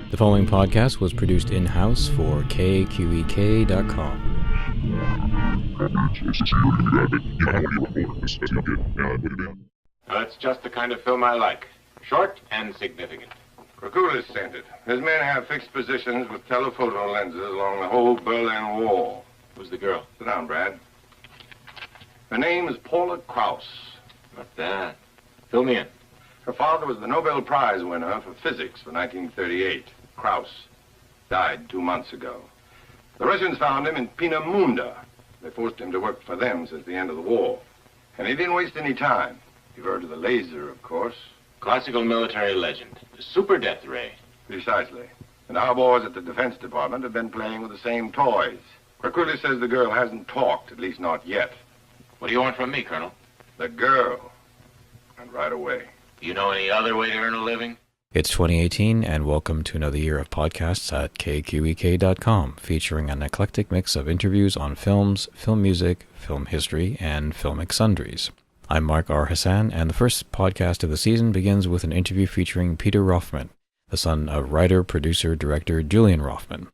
The following podcast was produced in-house for KQEK.com. That's just the kind of film I like. Short and significant. Krakulis sent it. His men have fixed positions with telephoto lenses along the whole Berlin Wall. Who's the girl? Sit down, Brad. Her name is Paula Kraus. Not bad. Fill me in. Her father was the Nobel Prize winner for physics for 1938. Kraus died 2 months ago. The Russians found him in Peenemünde. They forced him to work for them since the end of the war. And he didn't waste any time. You've heard of the laser, of course. Classical military legend. The super death ray. Precisely. And our boys at the Defense Department have been playing with the same toys. Krakulis says the girl hasn't talked, at least not yet. What do you want from me, Colonel? The girl. And right away. Do you know any other way to earn a living? It's 2018, and welcome to another year of podcasts at KQEK.com, featuring an eclectic mix of interviews on films, film music, film history, and filmic sundries. I'm Mark R. Hassan, and the first podcast of the season begins with an interview featuring Peter Roffman, the son of writer, producer, director Julian Roffman.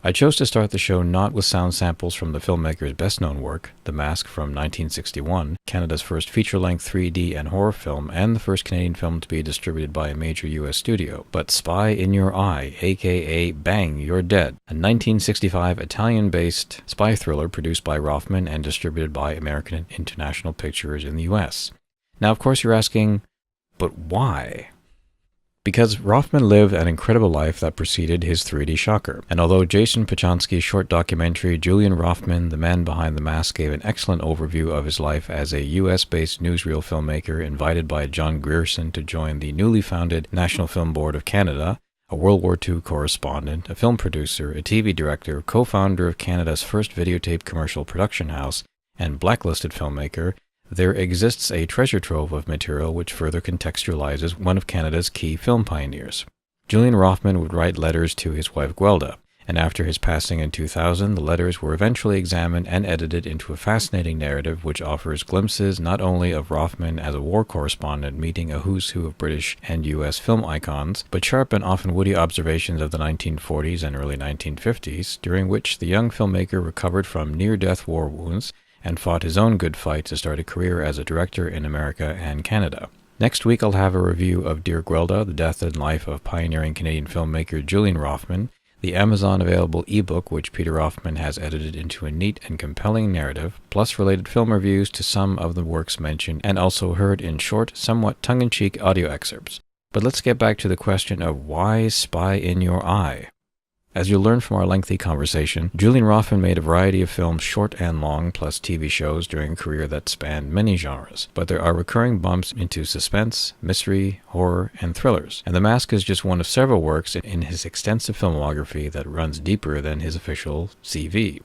I chose to start the show not with sound samples from the filmmaker's best-known work, The Mask from 1961, Canada's first feature-length 3D and horror film, and the first Canadian film to be distributed by a major U.S. studio, but Spy in Your Eye, a.k.a. Bang, You're Dead, a 1965 Italian-based spy thriller produced by Roffman and distributed by American International Pictures in the U.S. Now, of course, you're asking, but why? Because Roffman lived an incredible life that preceded his 3D shocker. And although Jason Pachansky's short documentary Julian Roffman, the man behind the mask, gave an excellent overview of his life as a US-based newsreel filmmaker invited by John Grierson to join the newly founded National Film Board of Canada, a World War II correspondent, a film producer, a TV director, co-founder of Canada's first videotape commercial production house, and blacklisted filmmaker, there exists a treasure trove of material which further contextualizes one of Canada's key film pioneers. Julian Roffman would write letters to his wife Guelda, and after his passing in 2000, the letters were eventually examined and edited into a fascinating narrative which offers glimpses not only of Roffman as a war correspondent meeting a who's who of British and US film icons, but sharp and often witty observations of the 1940s and early 1950s, during which the young filmmaker recovered from near-death war wounds and fought his own good fight to start a career as a director in America and Canada. Next week I'll have a review of Dear Guelda, the death and life of pioneering Canadian filmmaker Julian Roffman, the Amazon-available ebook which Peter Roffman has edited into a neat and compelling narrative, plus related film reviews to some of the works mentioned and also heard in short, somewhat tongue-in-cheek audio excerpts. But let's get back to the question of why Spy in Your Eye? As you'll learn from our lengthy conversation, Julian Roffman made a variety of films, short and long, plus TV shows during a career that spanned many genres. But there are recurring bumps into suspense, mystery, horror, and thrillers. And The Mask is just one of several works in his extensive filmography that runs deeper than his official CV.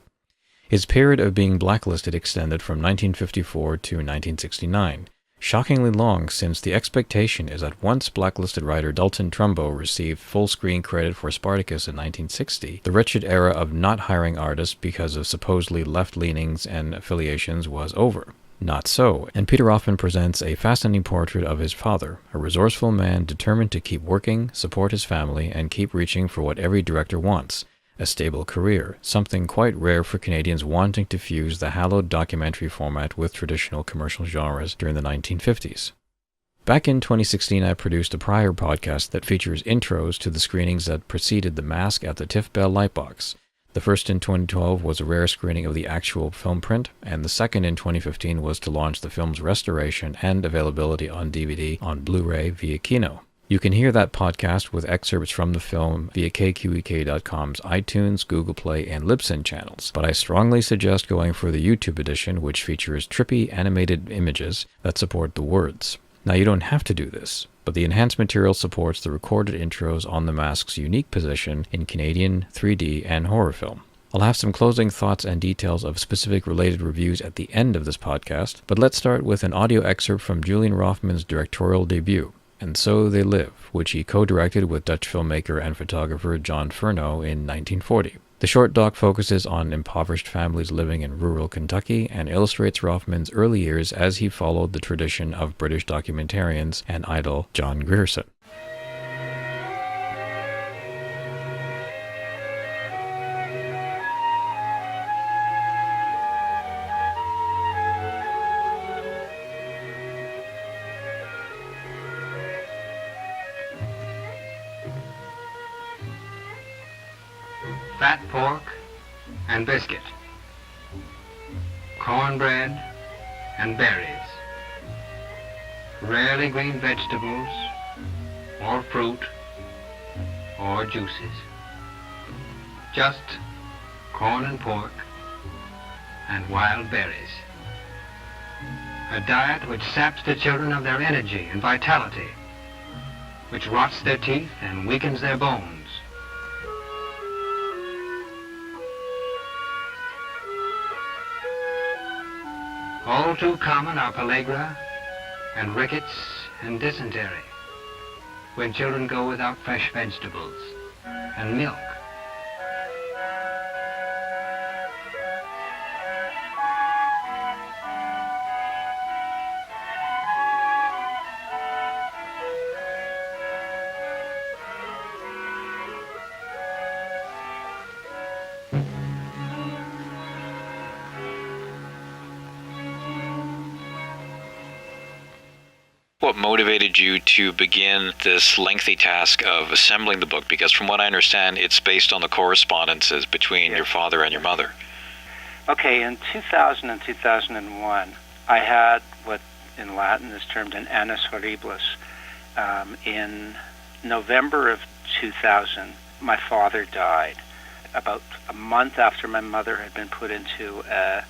His period of being blacklisted extended from 1954 to 1969. Shockingly long, since the expectation is that once blacklisted writer Dalton Trumbo received full screen credit for Spartacus in 1960, the wretched era of not hiring artists because of supposedly left leanings and affiliations was over. Not so, and Peter Roffman presents a fascinating portrait of his father, a resourceful man determined to keep working, support his family, and keep reaching for what every director wants: a stable career, something quite rare for Canadians wanting to fuse the hallowed documentary format with traditional commercial genres during the 1950s. Back in 2016, I produced a prior podcast that features intros to the screenings that preceded The Mask at the TIFF Bell Lightbox. The first in 2012 was a rare screening of the actual film print, and the second in 2015 was to launch the film's restoration and availability on DVD on Blu-ray via Kino. You can hear that podcast with excerpts from the film via KQEK.com's iTunes, Google Play, and Libsyn channels, but I strongly suggest going for the YouTube edition, which features trippy animated images that support the words. Now, you don't have to do this, but the enhanced material supports the recorded intros on The Mask's unique position in Canadian 3D and horror film. I'll have some closing thoughts and details of specific related reviews at the end of this podcast, but let's start with an audio excerpt from Julian Roffman's directorial debut, And So They Live, which he co-directed with Dutch filmmaker and photographer John Furno in 1940. The short doc focuses on impoverished families living in rural Kentucky and illustrates Roffman's early years as he followed the tradition of British documentarians and idol John Grierson. Fat pork and biscuit, cornbread and berries, rarely green vegetables or fruit or juices, just corn and pork and wild berries. A diet which saps the children of their energy and vitality, which rots their teeth and weakens their bones. All too common are pellagra and rickets and dysentery when children go without fresh vegetables and milk. What motivated you to begin this lengthy task of assembling the book? Because from what I understand, it's based on the correspondences between your father and your mother. Okay, in 2000 and 2001, I had what in Latin is termed an annus horribilis. In November of 2000, my father died. About a month after my mother had been put into a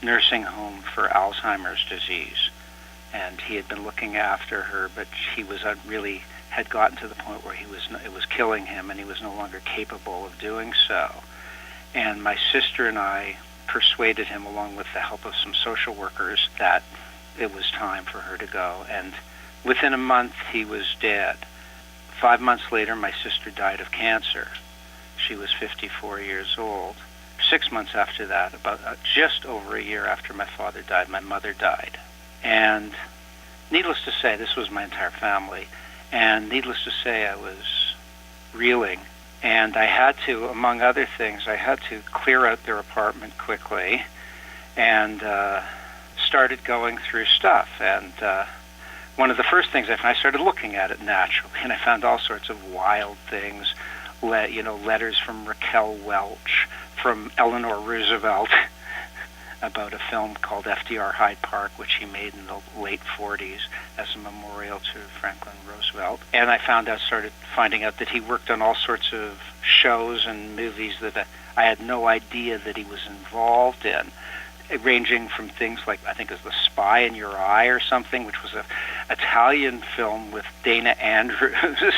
nursing home for Alzheimer's disease. And he had been looking after her, but he was really had gotten to the point where it was killing him, and he was no longer capable of doing so. And my sister and I persuaded him, along with the help of some social workers, that it was time for her to go. And within a month, he was dead. 5 months later, my sister died of cancer. She was 54 years old. 6 months after that, about just over a year after my father died, my mother died. And needless to say, this was my entire family, and needless to say, I was reeling. And I had to, among other things, I had to clear out their apartment quickly and started going through stuff. And one of the first things I started looking at it naturally, and I found all sorts of wild things, letters from Raquel Welch, from Eleanor Roosevelt, about a film called FDR Hyde Park, which he made in the late 40s as a memorial to Franklin Roosevelt. And I started finding out that he worked on all sorts of shows and movies that I had no idea that he was involved in, ranging from things like, I think it was The Spy in Your Eye or something, which was an Italian film with Dana Andrews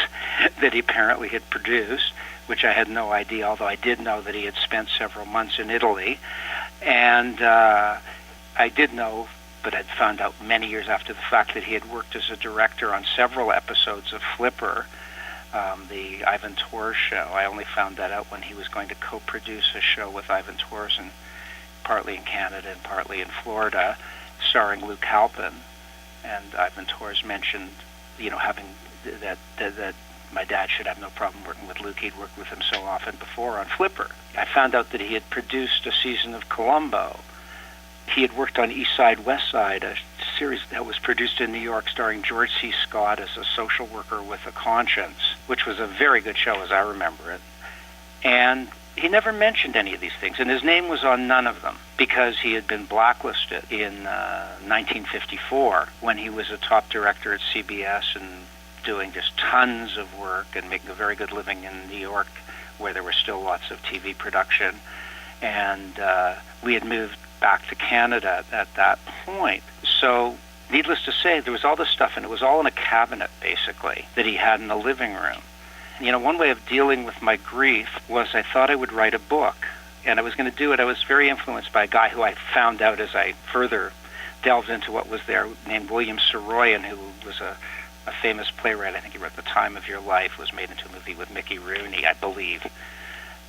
that he apparently had produced, which I had no idea, although I did know that he had spent several months in Italy. And I did know, but I'd found out many years after the fact, that he had worked as a director on several episodes of Flipper, the Ivan Tors show. I only found that out when he was going to co-produce a show with Ivan Tors, partly in Canada and partly in Florida, starring Luke Halpin. And Ivan Tors mentioned, having that my dad should have no problem working with Luke. He'd worked with him so often before on Flipper. I found out that he had produced a season of Columbo. He had worked on East Side, West Side, a series that was produced in New York starring George C. Scott as a social worker with a conscience, which was a very good show as I remember it. And he never mentioned any of these things, and his name was on none of them because he had been blacklisted in 1954 when he was a top director at CBS and doing just tons of work and making a very good living in New York, where there was still lots of TV production. And we had moved back to Canada at that point. So needless to say, there was all this stuff, and it was all in a cabinet, basically, that he had in the living room. One way of dealing with my grief was I thought I would write a book, and I was going to do it. I was very influenced by a guy who I found out as I further delved into what was there, named William Saroyan, who was a famous playwright. I think he wrote The Time of Your Life, was made into a movie with Mickey Rooney, I believe.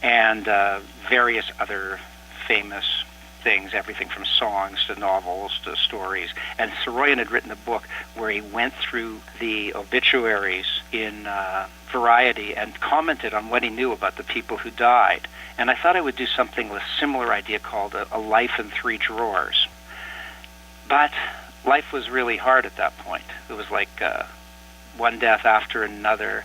and various other famous things, everything from songs to novels to stories. And Saroyan had written a book where he went through the obituaries in Variety and commented on what he knew about the people who died. And I thought I would do something with a similar idea called a life in 3 drawers. But life was really hard at that point. It was like one death after another.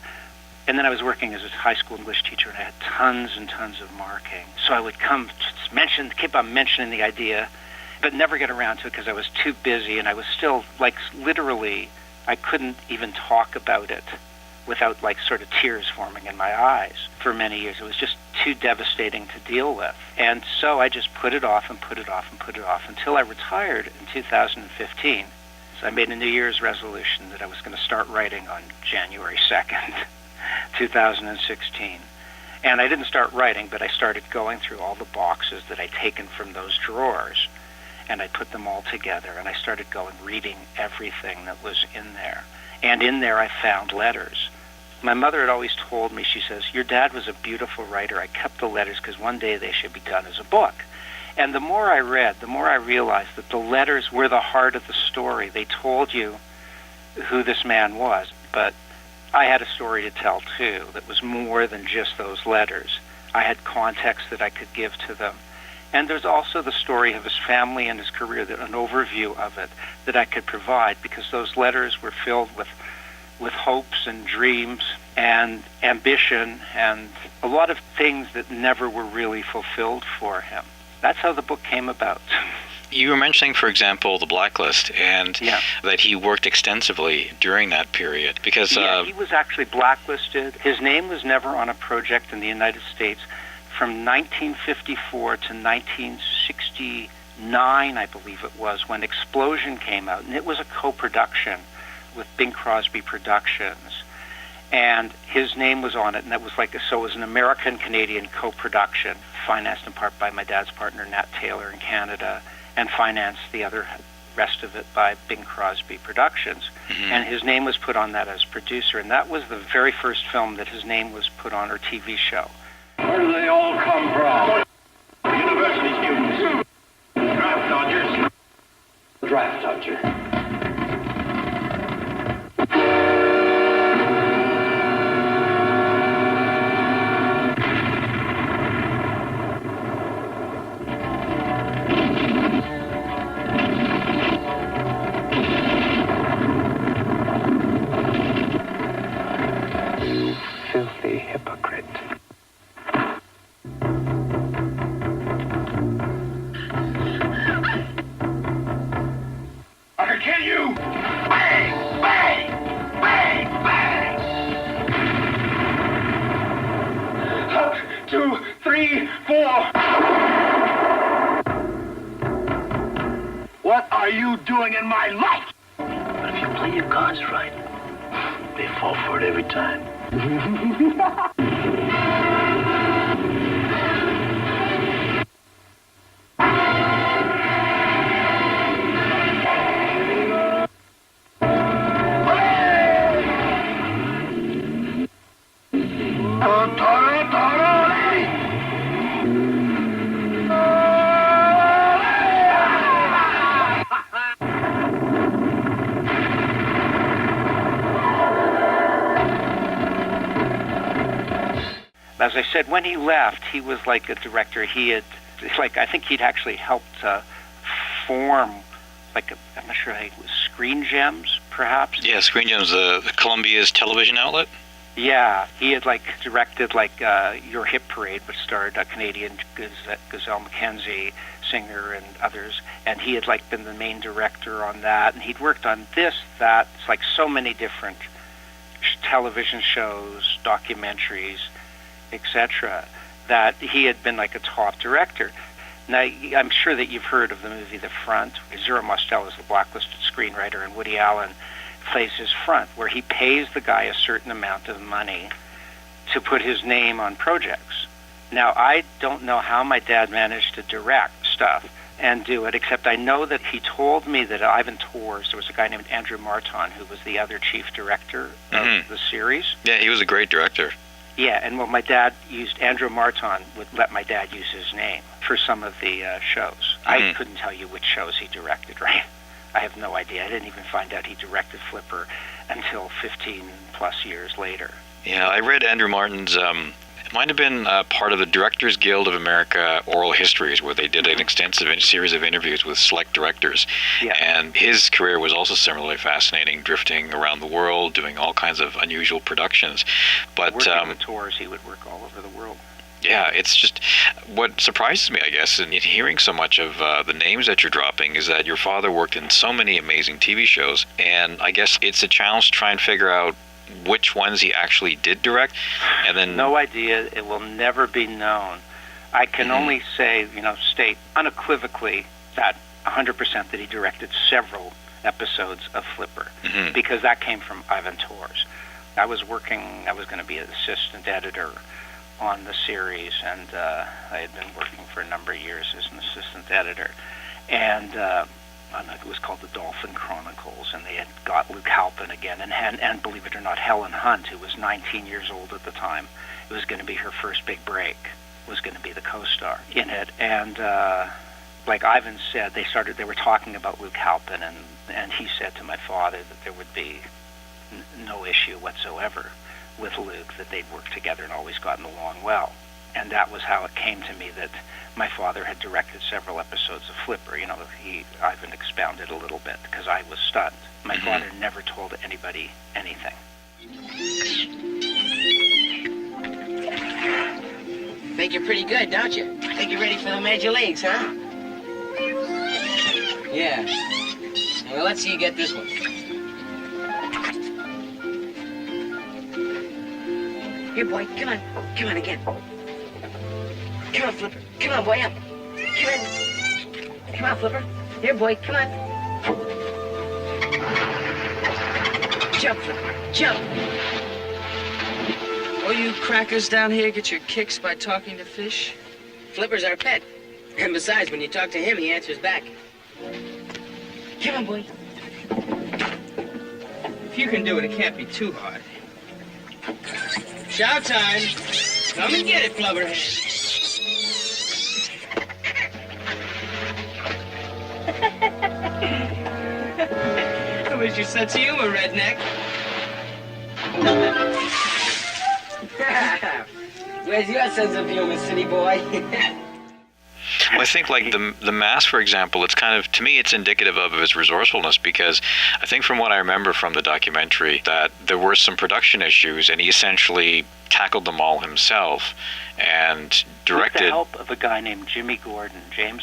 And then I was working as a high school English teacher, and I had tons and tons of marking. So I would keep on mentioning the idea, but never get around to it because I was too busy, and I was still, like, literally, I couldn't even talk about it without, like, sort of tears forming in my eyes for many years. It was just too devastating to deal with. And so I just put it off and put it off and put it off until I retired in 2015. So I made a New Year's resolution that I was going to start writing on January 2nd. 2016. And I didn't start writing, but I started going through all the boxes that I'd taken from those drawers, and I put them all together, and I started reading everything that was in there. And in there I found letters. My mother had always told me, she says, your dad was a beautiful writer. I kept the letters because one day they should be done as a book. And the more I read, the more I realized that the letters were the heart of the story. They told you who this man was, but I had a story to tell, too, that was more than just those letters. I had context that I could give to them. And there's also the story of his family and his career, an overview of it that I could provide, because those letters were filled with hopes and dreams and ambition and a lot of things that never were really fulfilled for him. That's how the book came about. You were mentioning, for example, the blacklist, and that he worked extensively during that period. Because he was actually blacklisted. His name was never on a project in the United States from 1954 to 1969, I believe it was, when Explosion came out. And it was a co-production with Bing Crosby Productions. And his name was on it, and that was so it was an American-Canadian co-production, financed in part by my dad's partner, Nat Taylor, in Canada, and financed the rest of it by Bing Crosby Productions. Mm-hmm. And his name was put on that as producer, and that was the very first film that his name was put on, or TV show. Where do they all come from? University students. Draft dodgers. Draft dodger. Filthy hypocrite. I can kill you! Bang! Bang! Bang! Bang! 2, 3, 4. What are you doing in my life? But if you play your cards right, they fall for it every time. As I said, when he left, he was like a director. I think he'd actually helped form, I'm not sure, it was Screen Gems, perhaps? Yeah, Screen Gems, Columbia's television outlet. Yeah, he had directed Your Hit Parade, which starred a Canadian Gazelle McKenzie, singer, and others. And he had been the main director on that. And he'd worked on this, that, so many different television shows, documentaries, etc., that he had been a top director. Now, I'm sure that you've heard of the movie The Front. Zero Mostel is the blacklisted screenwriter, and Woody Allen plays his front, where he pays the guy a certain amount of money to put his name on projects. Now, I don't know how my dad managed to direct stuff and do it, except I know that he told me that Ivan Tors, there was a guy named Andrew Marton, who was the other chief director of the series. Yeah, he was a great director. Yeah, and well, my dad used, Andrew Marton would let my dad use his name for some of the shows. I couldn't tell you which shows he directed, right? I have no idea. I didn't even find out he directed Flipper until 15 plus years later. Yeah, I read Andrew Martin's, it might have been part of the Directors Guild of America Oral Histories, where they did an extensive series of interviews with select directors. Yeah. And his career was also similarly fascinating, drifting around the world, doing all kinds of unusual productions. But working the tours, he would work all over the world. Yeah, it's just what surprises me, I guess, in hearing so much of the names that you're dropping is that your father worked in so many amazing TV shows, and I guess it's a challenge to try and figure out which ones he actually did direct, and then... No idea. It will never be known. I can only say, state unequivocally that 100% that he directed several episodes of Flipper, because that came from Ivan Tors. I was going to be an assistant editor on the series, and I had been working for a number of years as an assistant editor, and it was called the Dolphin Chronicles, and they had got Luke Halpin again, and believe it or not, Helen Hunt, who was 19 years old at the time. It was going to be her first big break, was going to be the co-star in it, and like Ivan said, they were talking about Luke Halpin, and he said to my father that there would be no issue whatsoever with Luke, that they'd worked together and always gotten along well. And that was how it came to me that my father had directed several episodes of Flipper. Ivan expounded a little bit because I was stunned. My father never told anybody anything. Think you're pretty good, don't you? Think you're ready for the major leagues, huh? Yeah. Well, let's see you get this one. Here, boy, come on. Come on again. Come on, Flipper. Come on, boy, up. Come on. Come on, Flipper. Here, boy, come on. Jump, Flipper. Jump. All you crackers down here get your kicks by talking to fish? Flipper's our pet. And besides, when you talk to him, he answers back. Come on, boy. If you can do it, it can't be too hard. Shout time. Come and get it, Flubberhead. Where's your sense of humor, redneck? Where's your sense of humor, city boy? Well, I think like the Mask, for example, it's kind of, to me, it's indicative of his resourcefulness, because I think from what I remember from the documentary that there were some production issues and he essentially tackled them all himself and directed... With the help of a guy named James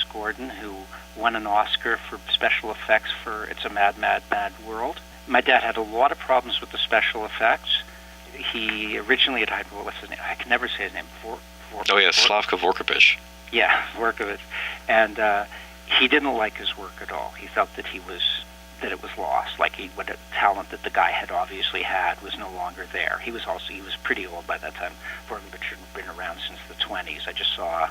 Gordon, who won an Oscar for special effects for It's a Mad, Mad, Mad World. My dad had a lot of problems with the special effects. He originally had hired, what's his name? I can never say his name. Slavka Vorkapich. Yeah, Vorkovich. And he didn't like his work at all. He felt that it was lost. Like what a talent that the guy had obviously had was no longer there. He was pretty old by that time. Vorkovich had been around since the 20s. I just saw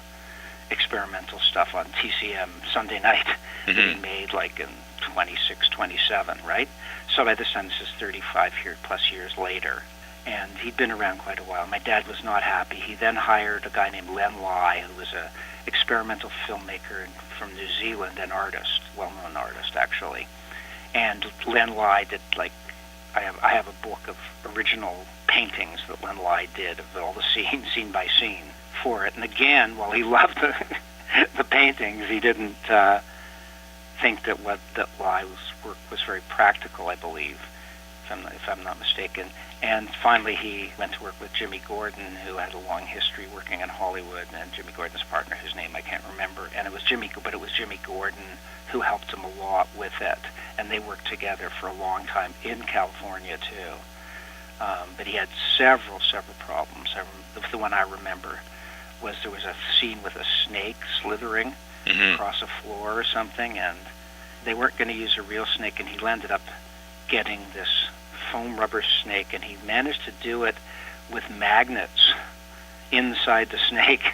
experimental stuff on TCM Sunday night that he made like in 26, 27, right? So by this time, this is 35 plus years later. And he'd been around quite a while. My dad was not happy. He then hired a guy named Len Lai, who was a experimental filmmaker from New Zealand, an artist, well-known artist, actually. And Len Lai did, like, I have a book of original paintings that Len Lai did of all the scenes, scene by scene, for it. And again, while he loved the paintings, he didn't think that Lai's work was very practical, I believe, if I'm not mistaken. And finally, he went to work with Jimmy Gordon, who had a long history working in Hollywood, and Jimmy Gordon's partner, whose name I can't remember. And it was Jimmy Gordon who helped him a lot with it. And they worked together for a long time in California too. But he had several problems. The one I remember was there was a scene with a snake slithering across a floor or something, and they weren't going to use a real snake, and he ended up getting this foam rubber snake, and he managed to do it with magnets inside the snake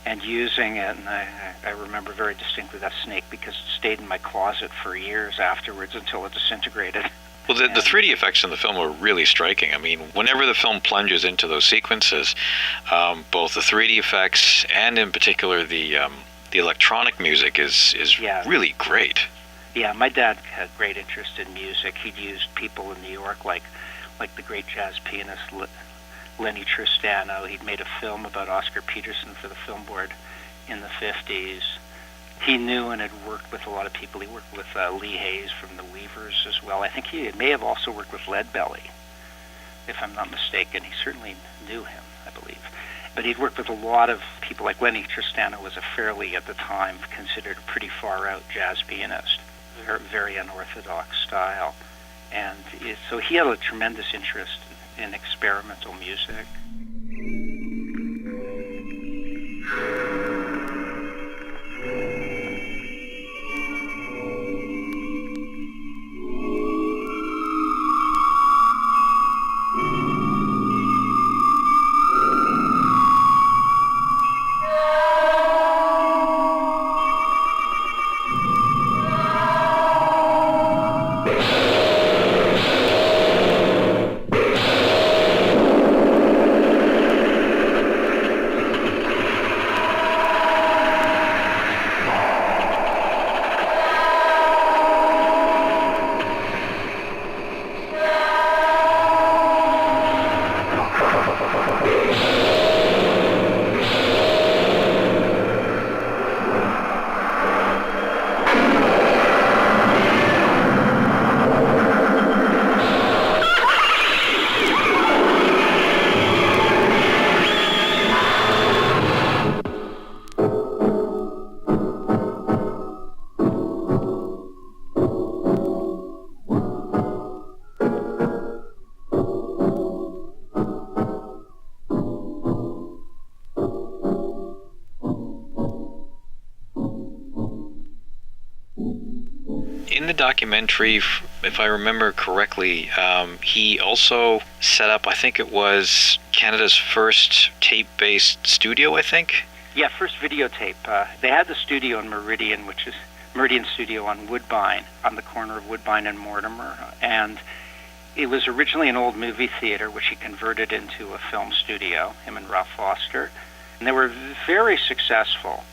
and using it. And I remember very distinctly that snake because it stayed in my closet for years afterwards until it disintegrated. Well, the 3D effects in the film are really striking. I mean, whenever the film plunges into those sequences, both the 3D effects and in particular the electronic music is really great. Yeah, my dad had great interest in music. He'd used people in New York like the great jazz pianist Lenny Tristano. He'd made a film about Oscar Peterson for the Film Board in the 50s. He knew and had worked with a lot of people. He worked with Lee Hayes from the Weavers as well. I think he may have also worked with Leadbelly, if I'm not mistaken. He certainly knew him, I believe. But he'd worked with a lot of people, like Lenny Tristano was a fairly, at the time, considered a pretty far-out jazz pianist, very unorthodox style. And so he had a tremendous interest in experimental music. In the documentary, if I remember correctly, he also set up, I think it was Canada's first tape-based studio, I think? Yeah, first videotape. They had the studio in Meridian, which is Meridian Studio on Woodbine, on the corner of Woodbine and Mortimer. And it was originally an old movie theater, which he converted into a film studio, him and Ralph Foster. And they were very successful.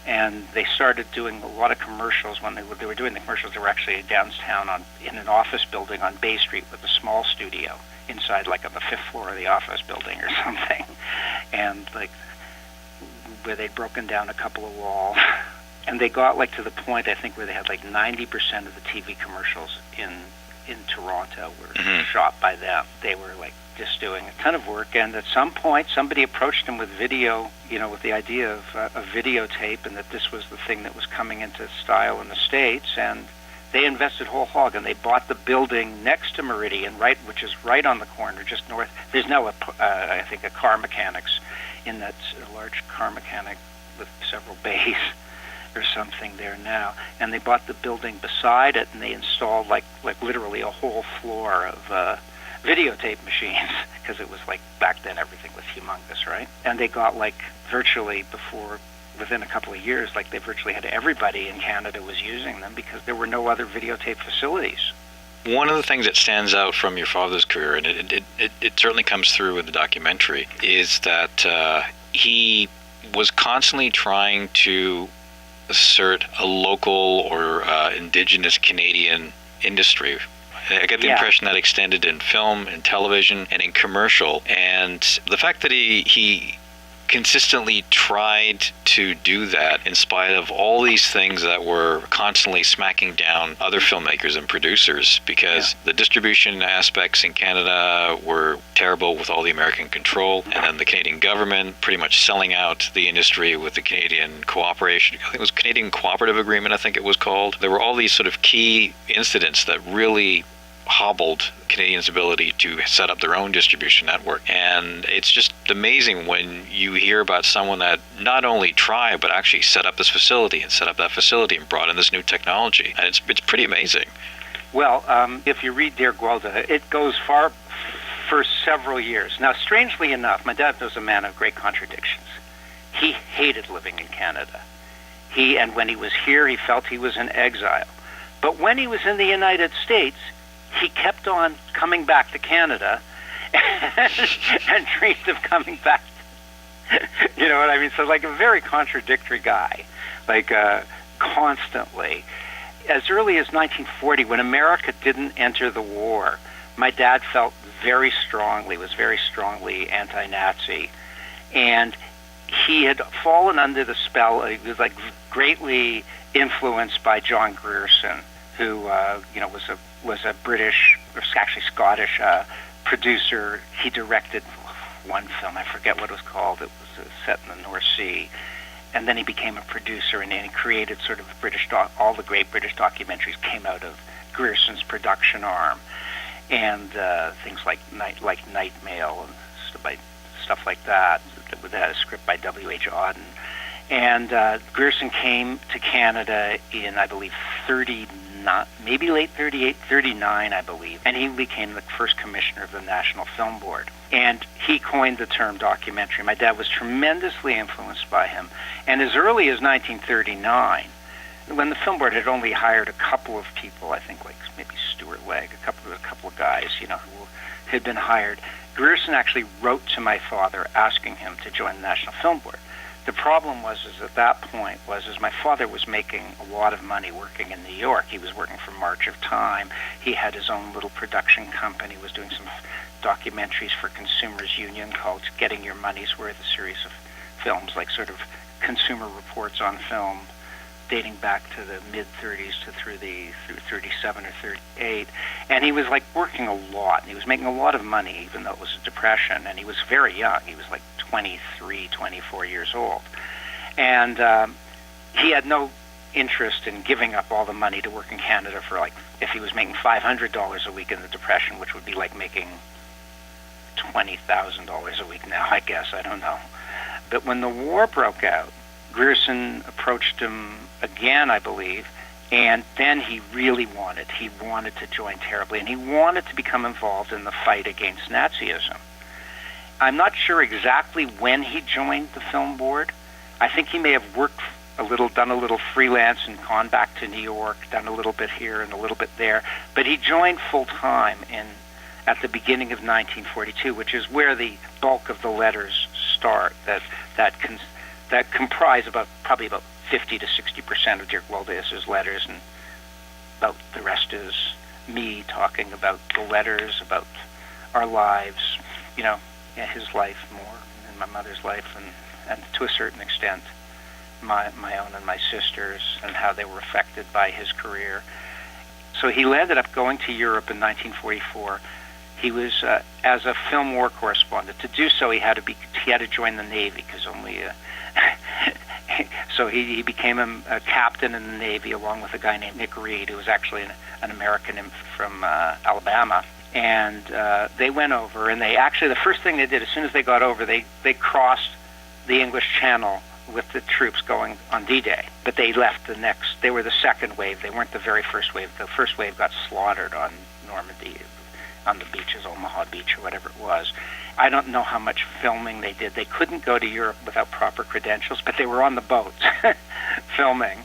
And they started doing a lot of commercials. When they were doing the commercials, they were actually downtown in an office building on Bay Street with a small studio inside, like on the 5th floor of the office building or something. And like where they'd broken down a couple of walls. And they got like to the point, I think, where they had like 90% of the TV commercials in Toronto were shot by them. They were like just doing a ton of work, and at some point somebody approached them with video, with the idea of a videotape, and that this was the thing that was coming into style in the States, and they invested whole hog, and they bought the building next to Meridian, which is right on the corner, just north. There's now I think a car mechanics in that, a large car mechanic with several bays or something there now, and they bought the building beside it, and they installed like literally a whole floor of videotape machines, because it was like back then everything was humongous, right? And they got like virtually within a couple of years, like they virtually had everybody in Canada was using them because there were no other videotape facilities. One of the things that stands out from your father's career, and it certainly comes through in the documentary, is that he was constantly trying to assert a local or indigenous Canadian industry. I get the impression that extended in film and television and in commercial, and the fact that he consistently tried to do that in spite of all these things that were constantly smacking down other filmmakers and producers, because the distribution aspects in Canada were terrible with all the American control, and then the Canadian government pretty much selling out the industry with the Canadian cooperation. I think it was Canadian Cooperative Agreement, I think it was called. There were all these sort of key incidents that really hobbled Canadians' ability to set up their own distribution network. And it's just amazing when you hear about someone that not only tried, but actually set up this facility and set up that facility and brought in this new technology. And it's pretty amazing. Well, if you read Dear Guelda, it goes far for several years. Now, strangely enough, my dad was a man of great contradictions. He hated living in Canada. And when he was here, he felt he was in exile. But when he was in the United States, he kept on coming back to Canada and dreamed of coming back. You know what I mean? So like a very contradictory guy, like constantly. As early as 1940, when America didn't enter the war, my dad felt was very strongly anti-Nazi, and he had fallen under the spell. He was like greatly influenced by John Grierson, who was a British, or actually Scottish producer. He directed one film, I forget what it was called. It was set in the North Sea, and then he became a producer, and he created sort of all the great British documentaries came out of Grierson's production arm, and things like Night Mail and stuff like that. With a script by W.H. Auden. And Grierson came to Canada in, I believe, 39, maybe late 38, 39, I believe. And he became the first commissioner of the National Film Board. And he coined the term documentary. My dad was tremendously influenced by him. And as early as 1939, when the Film Board had only hired a couple of people, I think like maybe Stuart Legg, a couple of guys, who had been hired, Grierson actually wrote to my father asking him to join the National Film Board. The problem was at that point my father was making a lot of money working in New York. He was working for March of Time. He had his own little production company, was doing some documentaries for Consumers Union called Getting Your Money's Worth, a series of films, like sort of consumer reports on film, dating back to the mid-30s to through 37 or 38. And he was like working a lot. And he was making a lot of money, even though it was a depression. And he was very young. He was like 23, 24 years old. And he had no interest in giving up all the money to work in Canada for, like, if he was making $500 a week in the depression, which would be like making $20,000 a week now, I guess. I don't know. But when the war broke out, Grierson approached him again, I believe, and then he wanted to join terribly, and he wanted to become involved in the fight against Nazism. I'm not sure exactly when he joined the Film Board. I think he may have worked done a little freelance and gone back to New York, done a little bit here and a little bit there, but he joined full-time at the beginning of 1942, which is where the bulk of the letters start, that comprise probably about 50 to 60% of Dear Guelda is his letters, and about the rest is me talking about the letters, about our lives, his life more, and my mother's life, and to a certain extent my own and my sister's, and how they were affected by his career. So he ended up going to Europe in 1944. He was as a film war correspondent. To do so, he had to join the Navy, because only so he became a captain in the Navy along with a guy named Nick Reed, who was actually an American from Alabama. And they went over, and the first thing they did, as soon as they got over, they crossed the English Channel with the troops going on D-Day. But they left they were the second wave. They weren't the very first wave. The first wave got slaughtered on Normandy, on the beaches, Omaha Beach or whatever it was. I don't know how much filming they did. They couldn't go to Europe without proper credentials, but they were on the boats filming.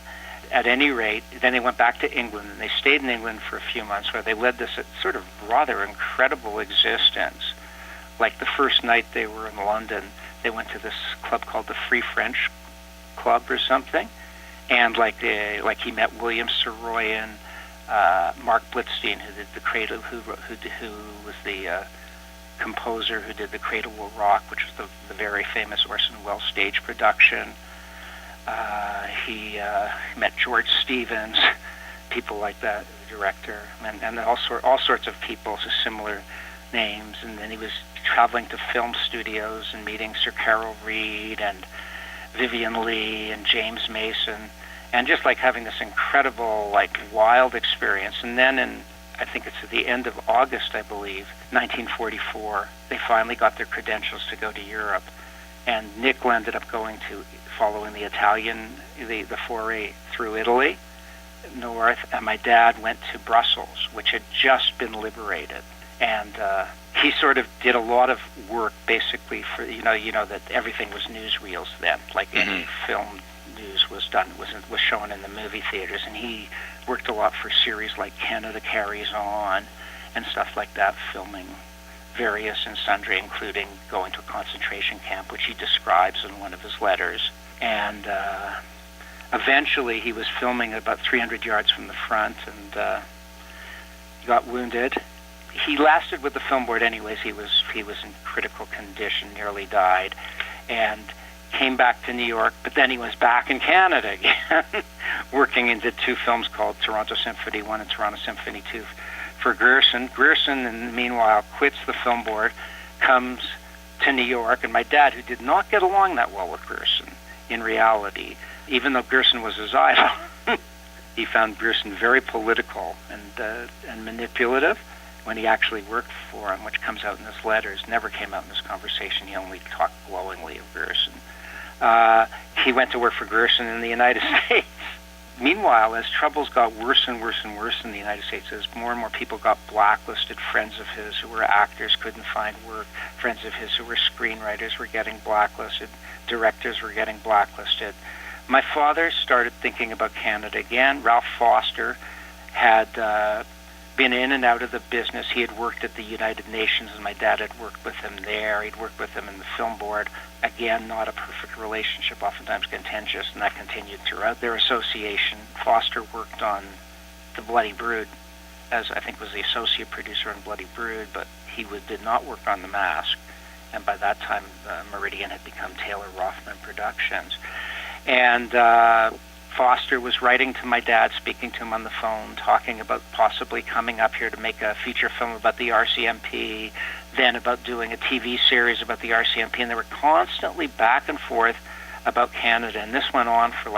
At any rate, then they went back to England, and they stayed in England for a few months, where they led this sort of rather incredible existence. Like the first night they were in London, they went to this club called the Free French Club or something, and he met William Saroyan, Mark Blitzstein, who did the Cradle, who was the composer who did The Cradle Will Rock, which was the very famous Orson Welles stage production. He met George Stevens, people like that, the director, and all sorts of people, so similar names. And then he was traveling to film studios and meeting Sir Carol Reed and Vivian Leigh and James Mason, and just like having this incredible, wild experience. And then I think it's at the end of August, I believe, 1944, they finally got their credentials to go to Europe. And Nick ended up following the Italian, the foray through Italy, north, and my dad went to Brussels, which had just been liberated. And he sort of did a lot of work, basically, for, that everything was newsreels then, like any film news was shown in the movie theaters, and he worked a lot for series like Canada Carries On, and stuff like that, filming various and sundry, including going to a concentration camp, which he describes in one of his letters. And eventually he was filming about 300 yards from the front, and he got wounded. He lasted with the film board anyways. He was in critical condition, nearly died, and came back to New York, but then he was back in Canada again, working into two films called Toronto Symphony 1 and Toronto Symphony 2 for Grierson. Grierson, in the meanwhile, quits the film board, comes to New York, and my dad, who did not get along that well with Grierson, in reality, even though Grierson was his idol, he found Grierson very political and manipulative when he actually worked for him, which comes out in his letters, never came out in this conversation. He only talked glowingly of Grierson. He went to work for Grierson in the United States. Meanwhile, as troubles got worse and worse and worse in the United States, as more and more people got blacklisted, friends of his who were actors couldn't find work, friends of his who were screenwriters were getting blacklisted, directors were getting blacklisted. My father started thinking about Canada again. Ralph Foster had been in and out of the business. He had worked at the United Nations, and my dad had worked with him there. He'd worked with him in the film board. Again, not a perfect relationship, oftentimes contentious, and that continued throughout their association. Foster worked on The Bloody Brood, as I think was the associate producer on Bloody Brood, but he did not work on The Mask. And by that time, Meridian had become Taylor Roffman Productions. And Foster was writing to my dad, speaking to him on the phone, talking about possibly coming up here to make a feature film about the RCMP, then about doing a TV series about the RCMP, and they were constantly back and forth about Canada, and this went on for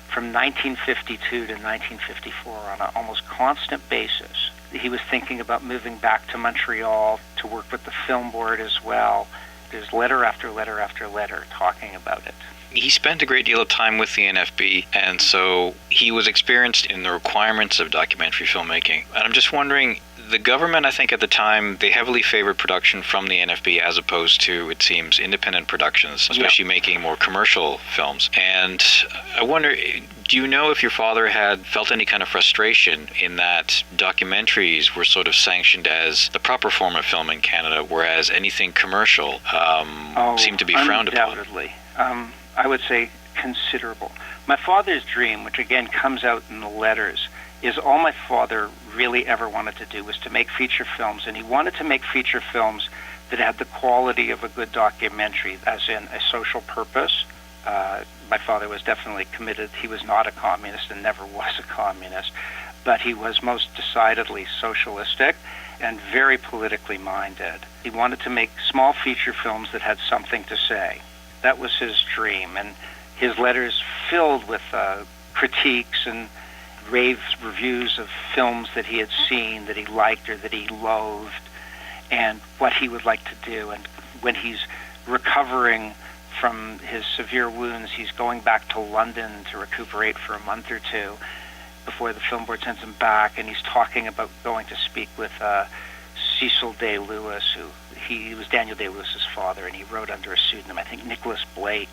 from 1952 to 1954 on an almost constant basis. He was thinking about moving back to Montreal to work with the film board as well. There's letter after letter after letter talking about it. He spent a great deal of time with the NFB, and so he was experienced in the requirements of documentary filmmaking. And I'm just wondering, the government, I think at the time, they heavily favored production from the NFB as opposed to, it seems, independent productions, especially making more commercial films. And I wonder, do you know if your father had felt any kind of frustration in that documentaries were sort of sanctioned as the proper form of film in Canada, whereas anything commercial seemed to be frowned upon? Undoubtedly. I would say considerable. My father's dream, which again comes out in the letters, is all my father really ever wanted to do was to make feature films, and he wanted to make feature films that had the quality of a good documentary, as in a social purpose. My father was definitely committed. He was not a communist and never was a communist, but he was most decidedly socialistic and very politically minded. He wanted to make small feature films that had something to say. That was his dream, and his letters filled with critiques and rave reviews of films that he had seen, that he liked or that he loathed, and what he would like to do. And when he's recovering from his severe wounds, he's going back to London to recuperate for a month or two before the film board sends him back, and he's talking about going to speak with Cecil Day-Lewis, who he was Daniel Day-Lewis's father, and he wrote under a pseudonym. I think Nicholas Blake,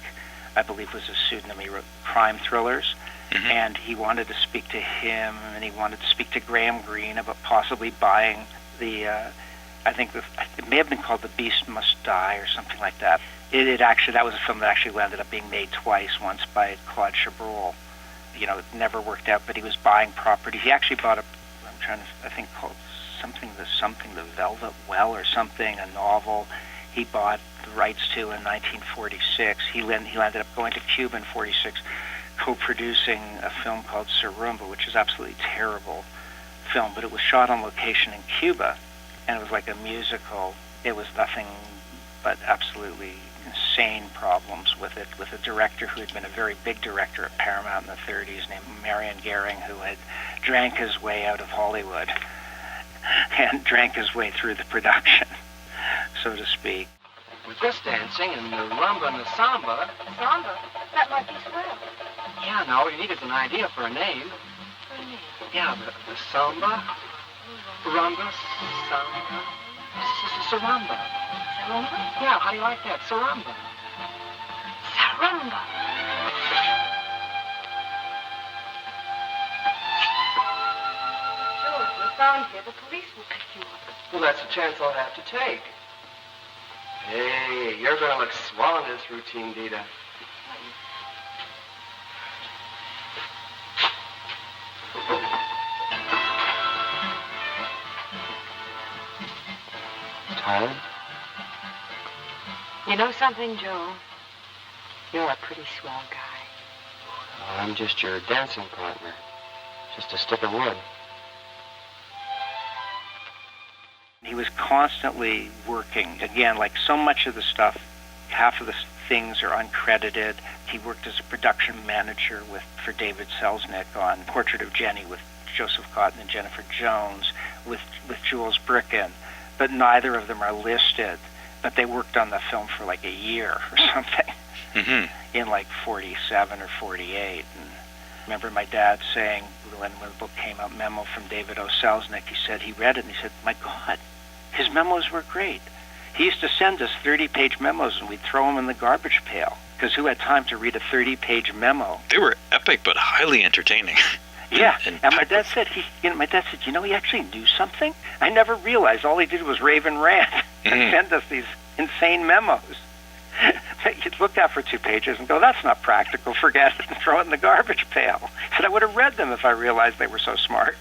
I believe, was his pseudonym. He wrote crime thrillers, and he wanted to speak to him, and he wanted to speak to Graham Greene about possibly buying the, I think it may have been called The Beast Must Die or something like that. That was a film that actually ended up being made twice, once by Claude Chabrol. It never worked out, but he was buying property. He actually bought I think called something, The Velvet Well or something, a novel he bought the rights to in 1946. He ended up going to Cuba in 46, co-producing a film called Sarumba, which is absolutely terrible film, but it was shot on location in Cuba, and it was like a musical. It was nothing but absolutely insane problems with it, with a director who had been a very big director at Paramount in the 30s named Marion Garing, who had drank his way out of Hollywood and drank his way through the production, so to speak. With this dancing and the rumba and the samba... Samba? That might be swell. Yeah, no, you needed an idea for a name. For a name? Yeah, the samba, rumba, samba, saramba. Sarumba? Yeah, how do you like that? Saramba. Sarumba. Sure, found here, the police will pick you up. Well, that's a chance I'll have to take. Hey, you're going to look swell in this routine, Dita. Tired? You know something, Joe? You're a pretty swell guy. Oh, I'm just your dancing partner. Just a stick of wood. He was constantly working. Again, like so much of the stuff, half of the things are uncredited. He worked as a production manager for David Selznick on Portrait of Jenny with Joseph Cotton and Jennifer Jones, with Jules Bricken, but neither of them are listed. But they worked on the film for like a year or something in like 47 or 48. And I remember my dad saying, when the book came out, memo from David O. Selznick, he said he read it and he said, my God, his memos were great. He used to send us 30-page memos and we'd throw them in the garbage pail, because who had time to read a 30-page memo? They were epic but highly entertaining. Yeah, and my dad said you know, he actually knew something. I never realized all he did was rave and rant and send us these insane memos. You'd look at for 2 pages and go, that's not practical, forget it, and throw it in the garbage pail. He said, I would have read them if I realized they were so smart.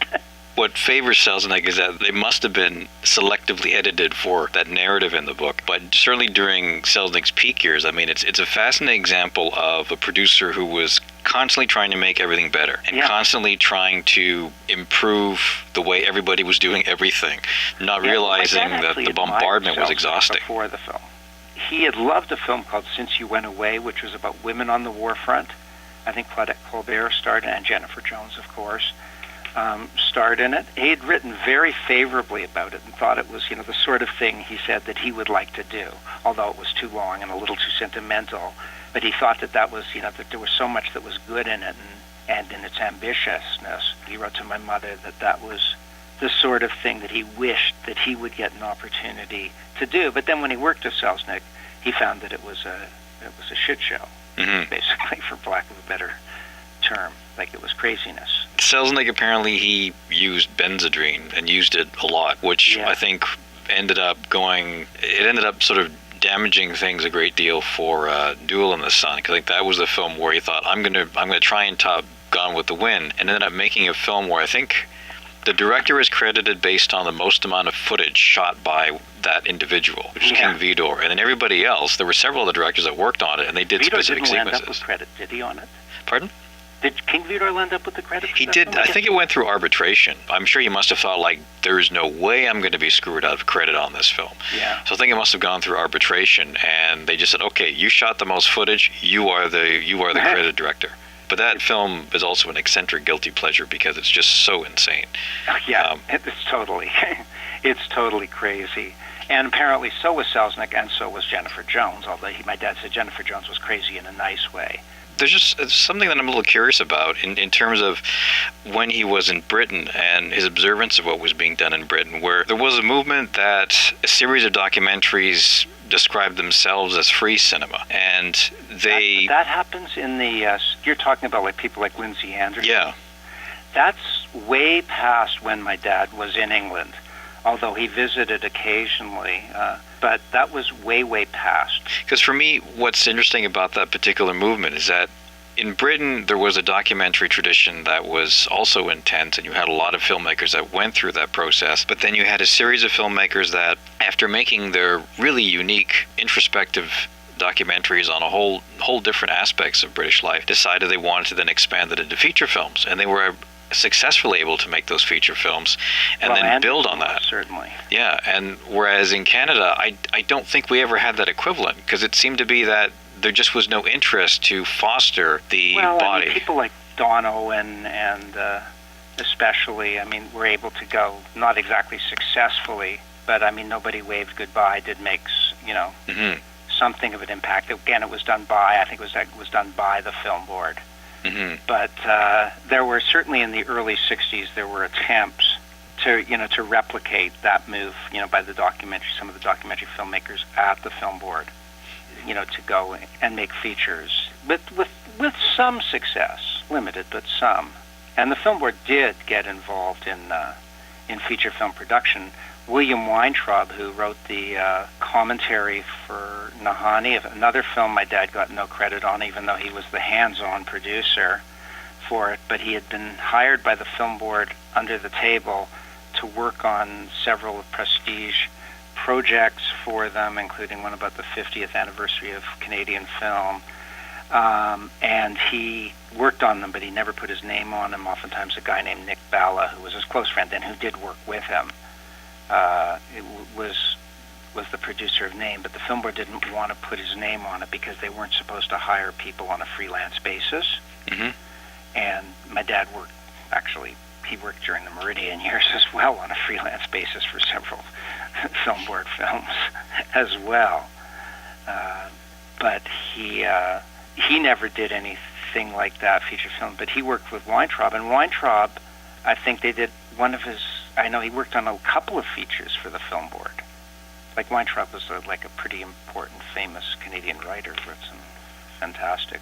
What favors Selznick is that they must have been selectively edited for that narrative in the book. But certainly during Selznick's peak years, I mean, it's a fascinating example of a producer who was constantly trying to make everything better and constantly trying to improve the way everybody was doing everything, not realizing that the bombardment was exhausting. Before the film, he had loved a film called Since You Went Away, which was about women on the war front. I think Claudette Colbert starred in it, and Jennifer Jones, of course. Starred in it. He had written very favorably about it and thought it was, the sort of thing he said that he would like to do, although it was too long and a little too sentimental. But he thought that was, that there was so much that was good in it and in its ambitiousness. He wrote to my mother that was the sort of thing that he wished that he would get an opportunity to do. But then when he worked with Selznick, he found that it was a shit show, basically, for lack of a better term. Like, it was craziness. Selznick, apparently he used Benzedrine and used it a lot, which I think ended up sort of damaging things a great deal for Duel in the Sun, because I think that was the film where he thought, I'm gonna try and top Gone with the Wind, and ended up making a film where I think the director is credited based on the most amount of footage shot by that individual, which is King Vidor, and then everybody else, there were several of the directors that worked on it, and they did specific sequences. Vidor didn't land up with credit, did he, on it? Pardon? Did King Vidor land up with the credit? He did. I think it went through arbitration. I'm sure he must have thought, like, there's no way I'm going to be screwed out of credit on this film. Yeah. So I think it must have gone through arbitration, and they just said, okay, you shot the most footage. You are the credit director. But that film is also an eccentric guilty pleasure because it's just so insane. It's totally crazy. And apparently so was Selznick, and so was Jennifer Jones, although my dad said Jennifer Jones was crazy in a nice way. There's just something that I'm a little curious about in terms of when he was in Britain and his observance of what was being done in Britain, where there was a movement that a series of documentaries described themselves as free cinema, and they... That happens in the... you're talking about like people like Lindsay Anderson? Yeah. That's way past when my dad was in England, although he visited occasionally, but that was way, way past. Because for me, what's interesting about that particular movement is that in Britain, there was a documentary tradition that was also intense, and you had a lot of filmmakers that went through that process. But then you had a series of filmmakers that, after making their really unique, introspective documentaries on a whole different aspects of British life, decided they wanted to then expand it into feature films. And they were successfully able to make those feature films and then build on that. Certainly. Yeah, and whereas in Canada, I don't think we ever had that equivalent, because it seemed to be that there just was no interest to foster the body. I mean, people like Don Owen and especially, were able to go, not exactly successfully, but nobody waved goodbye, did make, something of an impact. Again, it was done by the film board. Mm-hmm. But there were certainly in the early 60s, there were attempts to replicate that move, by some of the documentary filmmakers at the film board, to go and make features with some success, limited, but some. And the film board did get involved in in feature film production. William Weintraub, who wrote the commentary for Nahani, another film my dad got no credit on, even though he was the hands-on producer for it, but he had been hired by the film board under the table to work on several prestige projects for them, including one about the 50th anniversary of Canadian film. And he worked on them, but he never put his name on them. Oftentimes a guy named Nick Balla, who was his close friend and who did work with him, was the producer of Name, but the film board didn't want to put his name on it because they weren't supposed to hire people on a freelance basis. Mm-hmm. And my dad he worked during the Meridian years as well on a freelance basis for several film board films as well. But he never did anything like that, feature film, but he worked with Weintraub, and Weintraub, I think they did I know he worked on a couple of features for the film board. Like Weintraub was a pretty important, famous Canadian writer, wrote some fantastic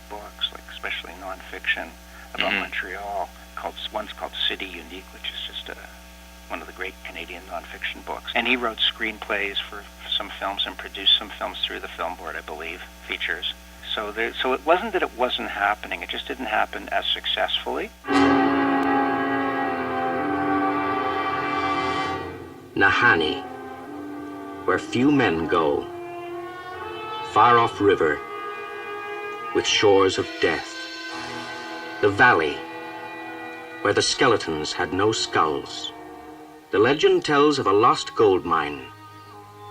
books, especially nonfiction about Montreal. One's called City Unique, which is just one of the great Canadian nonfiction books. And he wrote screenplays for some films and produced some films through the film board, I believe, features. So it wasn't that it wasn't happening; it just didn't happen as successfully. Nahani, where few men go, far off river, with shores of death. The valley, where the skeletons had no skulls. The legend tells of a lost gold mine,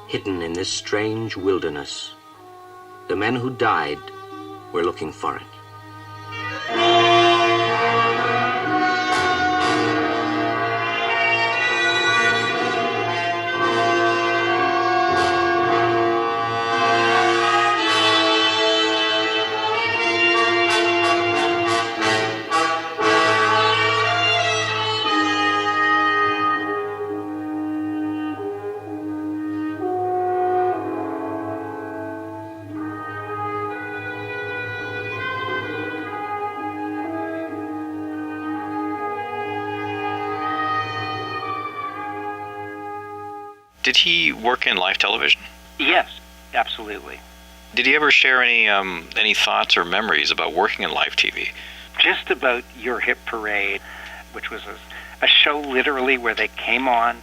hidden in this strange wilderness. The men who died were looking for it. Did he work in live television? Yes, absolutely. Did he ever share any thoughts or memories about working in live TV? Just about Your Hit Parade, which was a show literally where they came on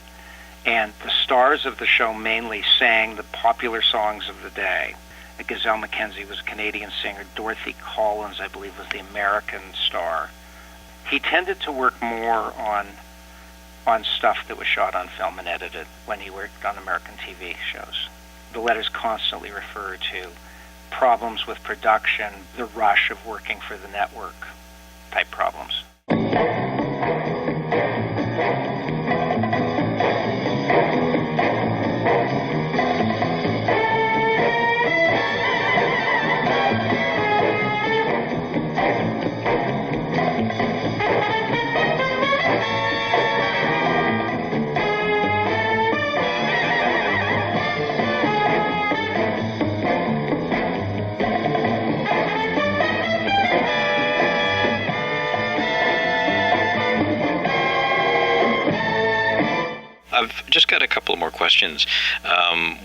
and the stars of the show mainly sang the popular songs of the day. Gazelle McKenzie was a Canadian singer. Dorothy Collins, I believe, was the American star. He tended to work more on stuff that was shot on film and edited when he worked on American TV shows. The letters constantly refer to problems with production, the rush of working for the network type problems. I've just got a couple more questions.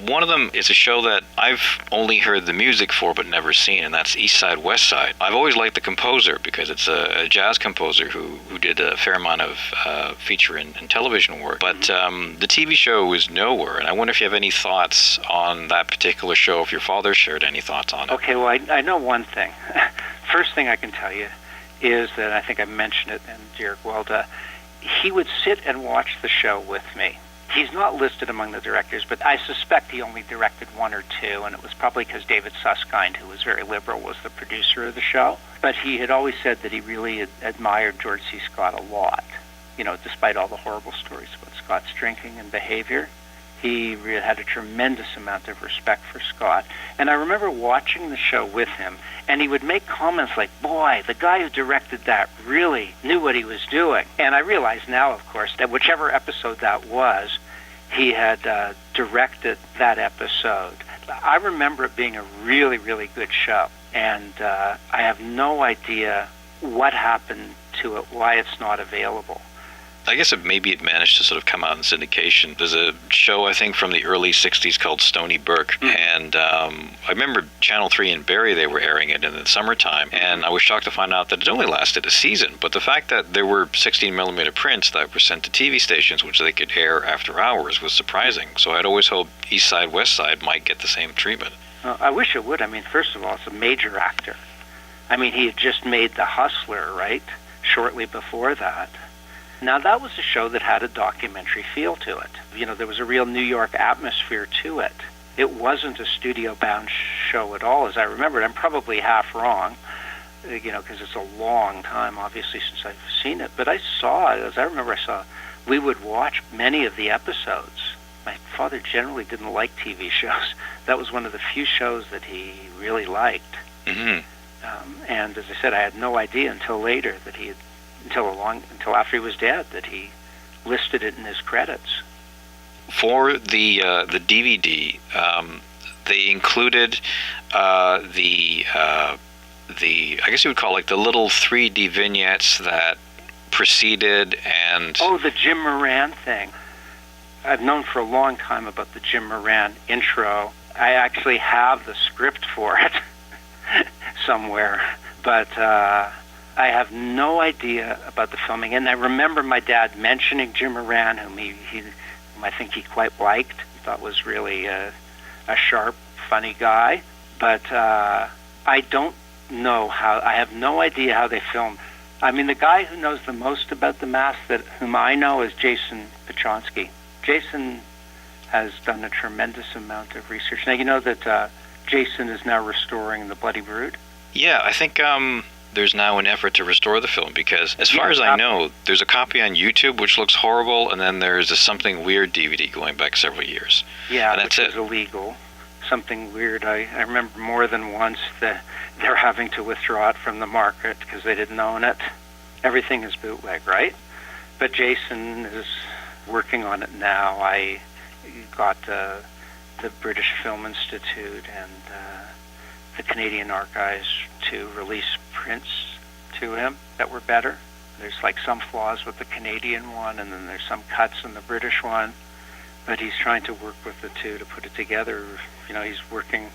One of them is a show that I've only heard the music for but never seen, and that's East Side, West Side. I've always liked the composer because it's a jazz composer who did a fair amount of feature and television work. But the TV show was nowhere, and I wonder if you have any thoughts on that particular show, if your father shared any thoughts on it. Okay, well, I know one thing. First thing I can tell you is that I think I mentioned it in Dear Guelda. He would sit and watch the show with me. He's not listed among the directors, but I suspect he only directed one or two, and it was probably because David Susskind, who was very liberal, was the producer of the show. But he had always said that he really admired George C. Scott a lot, despite all the horrible stories about Scott's drinking and behavior. He really had a tremendous amount of respect for Scott. And I remember watching the show with him, and he would make comments like, boy, the guy who directed that really knew what he was doing. And I realize now, of course, that whichever episode that was, he had directed that episode. I remember it being a really, really good show. And I have no idea what happened to it, why it's not available. I guess maybe it managed to sort of come out in syndication. There's a show, I think, from the early 60s called Stony Brook, and I remember Channel 3 in Barrie, they were airing it in the summertime, and I was shocked to find out that it only lasted a season, but the fact that there were 16mm prints that were sent to TV stations, which they could air after hours, was surprising. So I'd always hoped East Side, West Side might get the same treatment. I wish it would. I mean, first of all, it's a major actor. I mean, he had just made The Hustler, right, shortly before that. Now, that was a show that had a documentary feel to it. You know, there was a real New York atmosphere to it. It wasn't a studio-bound show at all, as I remember it. I'm probably half wrong, you know, because it's a long time, obviously, since I've seen it. But I saw it, as I remember, we would watch many of the episodes. My father generally didn't like TV shows. That was one of the few shows that he really liked. Mm-hmm. And as I said, I had no idea until later that he had, until after he was dead, that he listed it in his credits. For the DVD, they included the I guess you would call it like the little 3D vignettes that preceded and... Oh, the Jim Moran thing. I've known for a long time about the Jim Moran intro. I actually have the script for it somewhere, but I have no idea about the filming. And I remember my dad mentioning Jim Moran, whom I think he quite liked. He thought was really a sharp, funny guy. But I don't know how. I have no idea how they filmed. I mean, the guy who knows the most about the mask, whom I know, is Jason Pachonsky. Jason has done a tremendous amount of research. Now, you know that Jason is now restoring The Bloody Brood? Yeah, I think there's now an effort to restore the film, because as far as I know, there's a copy on YouTube which looks horrible, and then there's a Something Weird DVD going back several years. Yeah, and that's which is illegal. Something Weird. I remember more than once that they're having to withdraw it from the market because they didn't own it. Everything is bootleg, right? But Jason is working on it now. I got the British Film Institute and the Canadian Archives to release prints to him that were better. There's like some flaws with the Canadian one, and then there's some cuts in the British one, but he's trying to work with the two to put it together. You know, he's working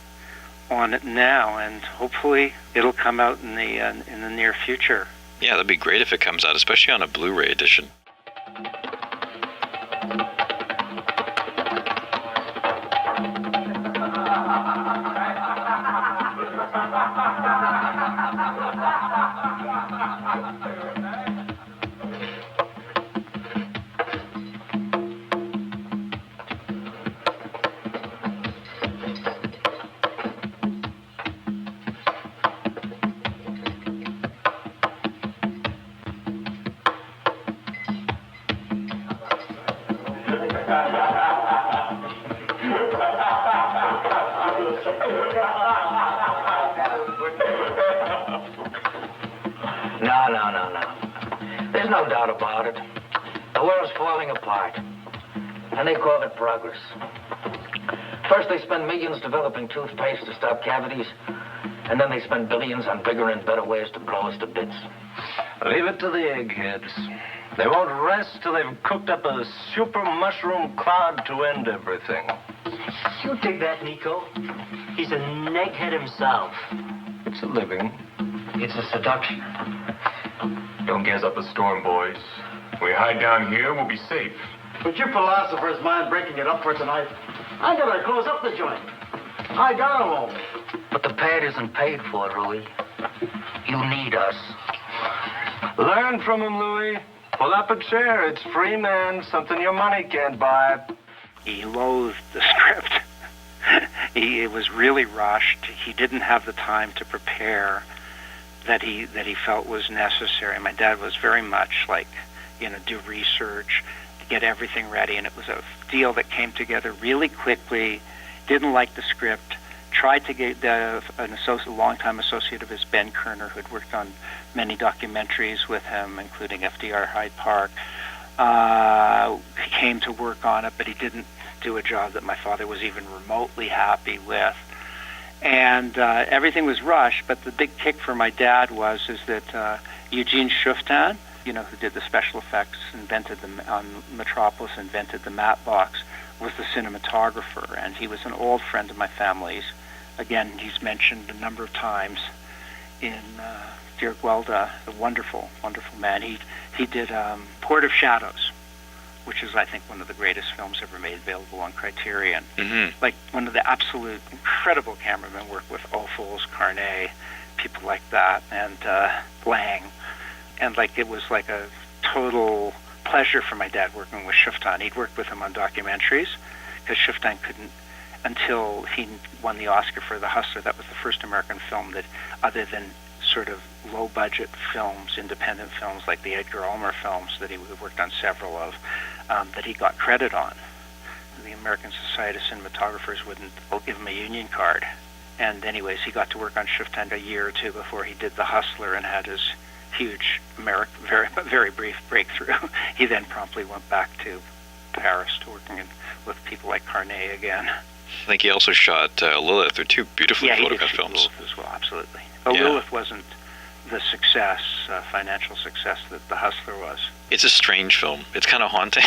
on it now, and hopefully it'll come out in the near future. Yeah, that'd be great if it comes out, especially on a Blu-ray edition. No. There's no doubt about it. The world's falling apart, and they call it progress. First, they spend millions developing toothpaste to stop cavities, and then they spend billions on bigger and better ways to blow us to bits. Leave it to the eggheads. They won't rest till they've cooked up a super mushroom cloud to end everything. You dig that, Nico? He's a neckhead himself. It's a living. It's a seduction. Don't gas up a storm, boys. We hide down here, we'll be safe. But your philosopher's mind breaking it up for tonight. I gotta close up the joint. I got home. But the pad isn't paid for, Louis. You need us. Learn from him, Louis. Pull up a chair. It's free, man. Something your money can't buy. He loathed the script. It was really rushed. He didn't have the time to prepare that he felt was necessary. My dad was very much like, do research, to get everything ready, and it was a deal that came together really quickly. Didn't like the script. Tried to get a longtime associate of his, Ben Kerner, who had worked on many documentaries with him, including FDR Hyde Park. He came to work on it, but he didn't do a job that my father was even remotely happy with. And everything was rushed, but the big kick for my dad was that Eugene Shuftan, who did the special effects, invented Metropolis, invented the matte box, was the cinematographer, and he was an old friend of my family's. Again, he's mentioned a number of times in Dear Guelda, a wonderful, wonderful man. He did Port of Shadows, which is, I think, one of the greatest films ever made available on Criterion. Like, one of the absolute incredible cameramen worked with Ophuls, Carnet, people like that, and Lang. And, like, it was like a total pleasure for my dad working with Shuftan. He'd worked with him on documentaries, because Shuftan couldn't, until he won the Oscar for The Hustler. That was the first American film that, other than sort of low-budget films, independent films like the Edgar Ulmer films that he worked on several of, that he got credit on. The American Society of Cinematographers wouldn't give him a union card. And anyways, he got to work on Shuftan a year or two before he did The Hustler and had his huge, very brief breakthrough. He then promptly went back to Paris to working with people like Carnet again. I think he also shot Lilith. They're two beautifully photographed films. Lilith as well, absolutely. But Lilith wasn't the success, financial success that The Hustler was. It's a strange film. It's kind of haunting.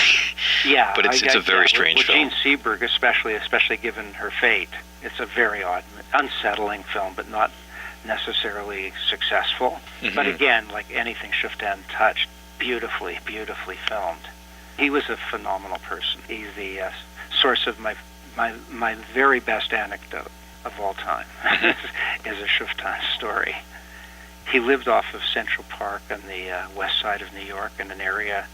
Yeah, but it's a very strange film. With Jean Seberg, especially given her fate, it's a very odd, unsettling film, but not necessarily successful. But again, like anything Shuftan touched, beautifully, beautifully filmed. He was a phenomenal person. He's the source of my very best anecdote of all time is a Shuftan story. He lived off of Central Park on the west side of New York in an area,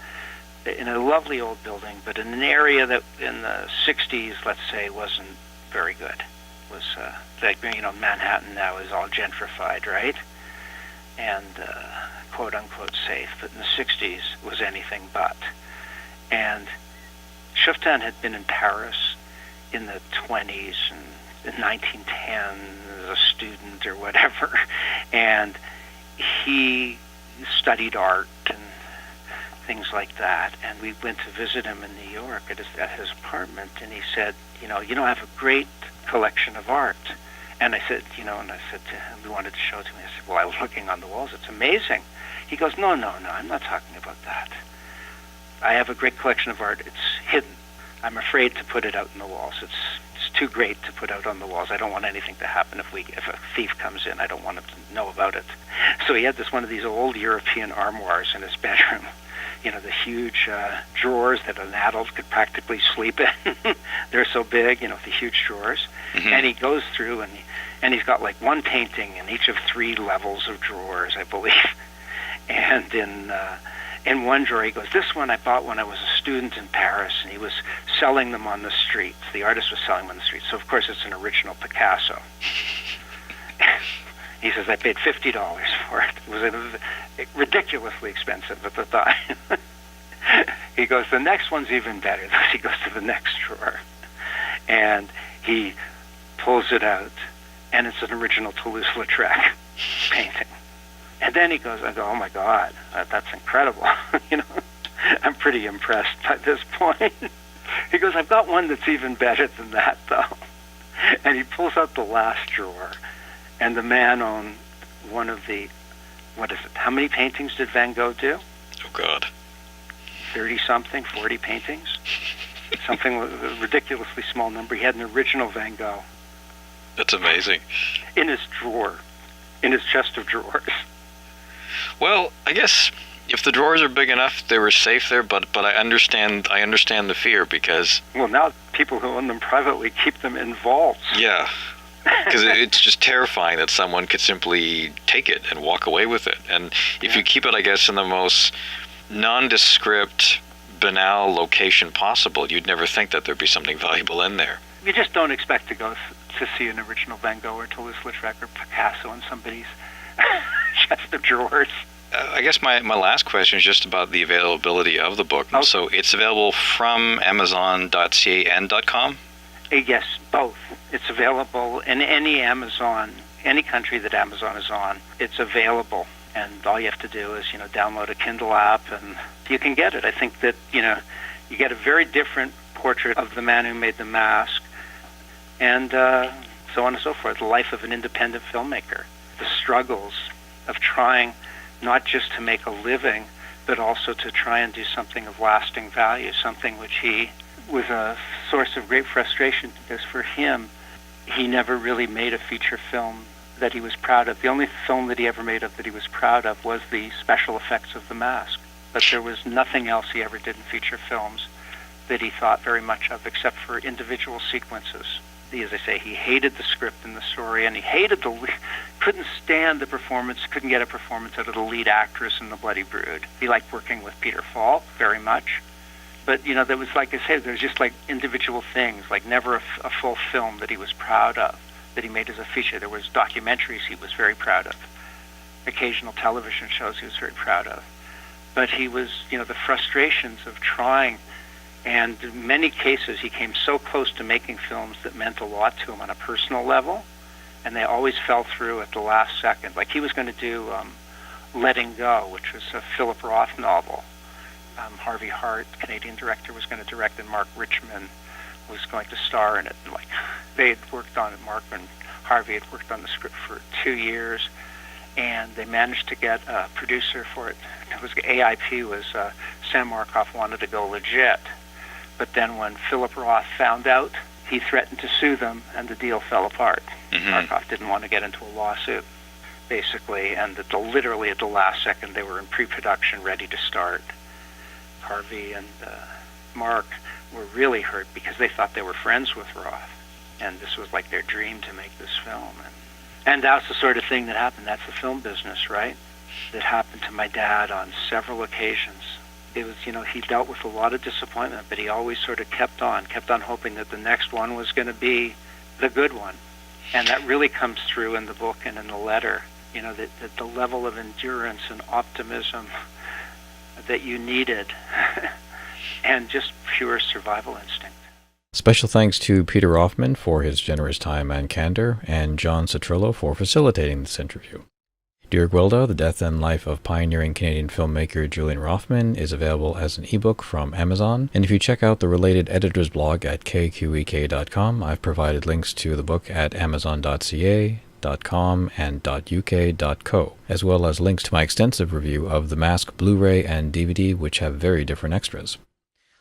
in a lovely old building, but in an area that in the 60s, let's say, wasn't very good. It was like, Manhattan now is all gentrified, right? And quote unquote safe, but in the 60s was anything but. And Shuftan had been in Paris in the 20s and in 1910 as a student or whatever, and he studied art and things like that. And we went to visit him in New York at his apartment, and he said, I have a great collection of art. And I said, to him, we wanted to show it to me. I said, well, I was looking on the walls. It's amazing. He goes, no, I'm not talking about that. I have a great collection of art. It's hidden. I'm afraid to put it out in the walls. It's too great to put out on the walls. I don't want anything to happen if a thief comes in. I don't want him to know about it. So he had one of these old European armoires in his bedroom. The huge drawers that an adult could practically sleep in. They're so big, the huge drawers. And he goes through and he's got like one painting in each of 3 levels of drawers, I believe. And in one drawer, he goes, this one I bought when I was a student in Paris, and he was selling them on the streets. The artist was selling them on the streets. So, of course, it's an original Picasso. He says, I paid $50 for it. It was ridiculously expensive at the time. He goes, the next one's even better. He goes to the next drawer, and he pulls it out, and it's an original Toulouse-Lautrec painting. And then he goes, I go, oh my God, that's incredible. I'm pretty impressed by this point. He goes, I've got one that's even better than that, though. And he pulls out the last drawer, and the man owned one of the, how many paintings did Van Gogh do? Oh, God. 30-something, 40 paintings? Something with a ridiculously small number. He had an original Van Gogh. That's amazing. In his drawer, in his chest of drawers. Well, I guess if the drawers are big enough, they were safe there, but I understand the fear because... Well, now people who own them privately keep them in vaults. Yeah, because it's just terrifying that someone could simply take it and walk away with it. And if you keep it, I guess, in the most nondescript, banal location possible, you'd never think that there'd be something valuable in there. You just don't expect to go to see an original Van Gogh or Toulouse-Lautrec or Picasso in somebody's chest of drawers. I guess my last question is just about the availability of the book. Okay. So it's available from Amazon.ca and .com? Yes, both. It's available in any country that Amazon is on. It's available, and all you have to do is, download a Kindle app, and you can get it. I think that, you get a very different portrait of the man who made the mask, and so on and so forth. The life of an independent filmmaker. The struggles of trying not just to make a living, but also to try and do something of lasting value, something which he was a source of great frustration, because for him, he never really made a feature film that he was proud of. The only film that he ever made that he was proud of was the special effects of The Mask. But there was nothing else he ever did in feature films that he thought very much of, except for individual sequences. As I say, he hated the script and the story, and he hated couldn't stand the performance, couldn't get a performance out of the lead actress in The Bloody Brood. He liked working with Peter Falk very much. But, there was, like I said, there's just like individual things, like never a full film that he was proud of, that he made as a feature. There was documentaries he was very proud of, occasional television shows he was very proud of. But he was, the frustrations of trying, and in many cases he came so close to making films that meant a lot to him on a personal level, and they always fell through at the last second. Like he was going to do Letting Go, which was a Philip Roth novel. Harvey Hart, Canadian director, was going to direct, and Mark Richmond was going to star in it. And they had worked on it. Mark and Harvey had worked on the script for 2 years, and they managed to get a producer for it. It was AIP. Sam Markoff wanted to go legit, but then when Philip Roth found out, he threatened to sue them, and the deal fell apart. Mm-hmm. Markoff didn't want to get into a lawsuit, basically, and literally at the last second, they were in pre-production, ready to start. Harvey and Mark were really hurt because they thought they were friends with Roth, and this was like their dream to make this film. And that's the sort of thing that happened. That's the film business, right? That happened to my dad on several occasions. It was, he dealt with a lot of disappointment, but he always sort of kept on hoping that the next one was going to be the good one. And that really comes through in the book and in the letter, that the level of endurance and optimism that you needed, and just pure survival instinct. Special thanks to Peter Roffman for his generous time and candor, and John Citrillo for facilitating this interview. Dear Guelda, The Death and Life of Pioneering Canadian Filmmaker Julian Roffman is available as an ebook from Amazon, and if you check out the related editor's blog at KQEK.com, I've provided links to the book at amazon.ca, .com and .uk.co, as well as links to my extensive review of The Mask Blu-ray and DVD, which have very different extras.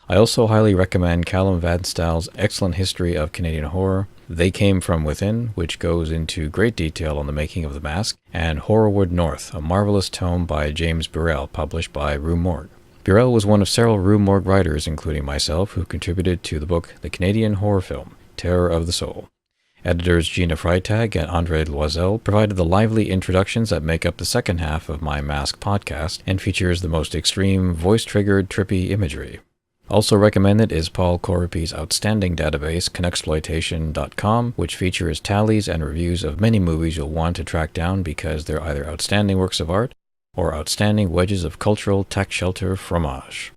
I also highly recommend Callum Vadstall's excellent history of Canadian horror, They Came From Within, which goes into great detail on the making of The Mask, and Horrorwood North, a marvelous tome by James Burrell, published by Rue Morgue. Burrell was one of several Rue Morgue writers, including myself, who contributed to the book The Canadian Horror Film, Terror of the Soul. Editors Gina Freitag and Andre Loisel provided the lively introductions that make up the second half of my Mask podcast and features the most extreme, voice-triggered, trippy imagery. Also recommended is Paul Coripi's outstanding database, Conexploitation.com, which features tallies and reviews of many movies you'll want to track down because they're either outstanding works of art or outstanding wedges of cultural tax shelter fromage.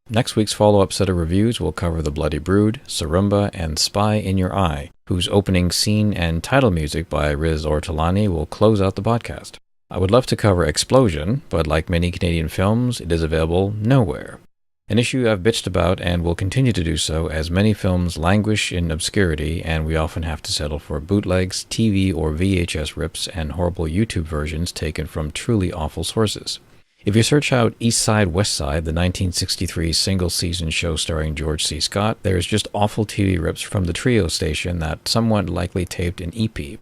Next week's follow-up set of reviews will cover The Bloody Brood, Sarumba, and Spy in Your Eye, whose opening scene and title music by Riz Ortolani will close out the podcast. I would love to cover Explosion, but like many Canadian films, it is available nowhere. An issue I've bitched about and will continue to do so as many films languish in obscurity and we often have to settle for bootlegs, TV or VHS rips, and horrible YouTube versions taken from truly awful sources. If you search out East Side, West Side, the 1963 single-season show starring George C. Scott, there's just awful TV rips from the Trio station that someone likely taped an EP.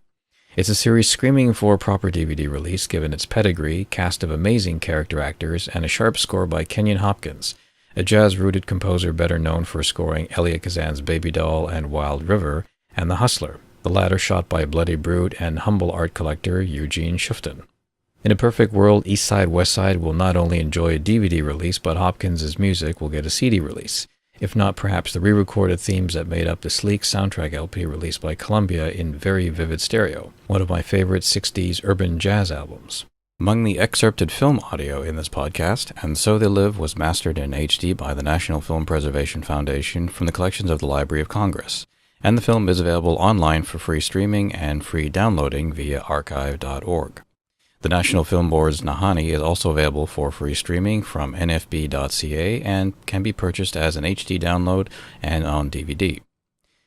It's a series screaming for proper DVD release given its pedigree, cast of amazing character actors, and a sharp score by Kenyon Hopkins, a jazz-rooted composer better known for scoring Elia Kazan's Baby Doll and Wild River, and The Hustler, the latter shot by Bloody Brood and humble art collector Eugene Shufton. In a perfect world, East Side, West Side will not only enjoy a DVD release, but Hopkins' music will get a CD release, if not perhaps the re-recorded themes that made up the sleek soundtrack LP released by Columbia in very vivid stereo, one of my favorite 60s urban jazz albums. Among the excerpted film audio in this podcast, And So They Live was mastered in HD by the National Film Preservation Foundation from the collections of the Library of Congress, and the film is available online for free streaming and free downloading via archive.org. The National Film Board's Nahani is also available for free streaming from nfb.ca and can be purchased as an HD download and on DVD.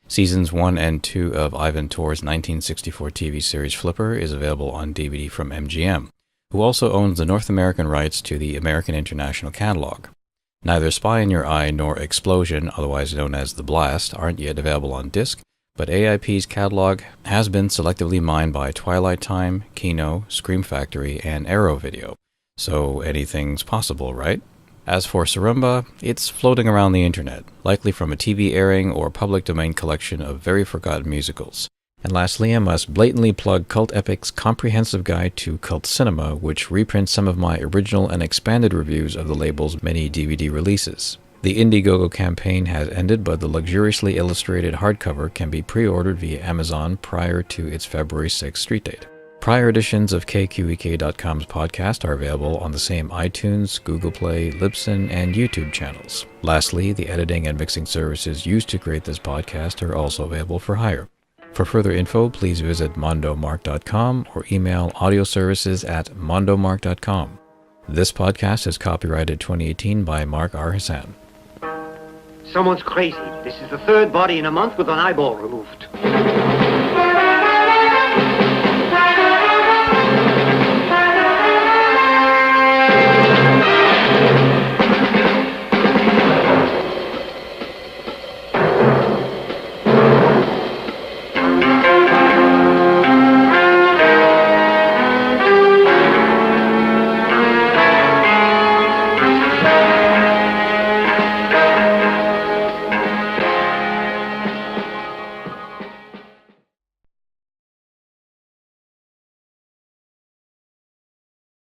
Seasons 1 and 2 of Ivan Tor's 1964 TV series Flipper is available on DVD from MGM, who also owns the North American rights to the American International Catalog. Neither Spy in Your Eye nor Explosion, otherwise known as The Blast, aren't yet available on disc, but AIP's catalog has been selectively mined by Twilight Time, Kino, Scream Factory, and Arrow Video. So anything's possible, right? As for Sarumba, it's floating around the internet, likely from a TV airing or public domain collection of very forgotten musicals. And lastly, I must blatantly plug Cult Epic's Comprehensive Guide to Cult Cinema, which reprints some of my original and expanded reviews of the label's many DVD releases. The Indiegogo campaign has ended, but the luxuriously illustrated hardcover can be pre-ordered via Amazon prior to its February 6th street date. Prior editions of KQEK.com's podcast are available on the same iTunes, Google Play, Libsyn, and YouTube channels. Lastly, the editing and mixing services used to create this podcast are also available for hire. For further info, please visit mondomark.com or email audioservices@mondomark.com. This podcast is copyrighted 2018 by Mark R. Hassan. Someone's crazy. This is the third body in a month with an eyeball removed.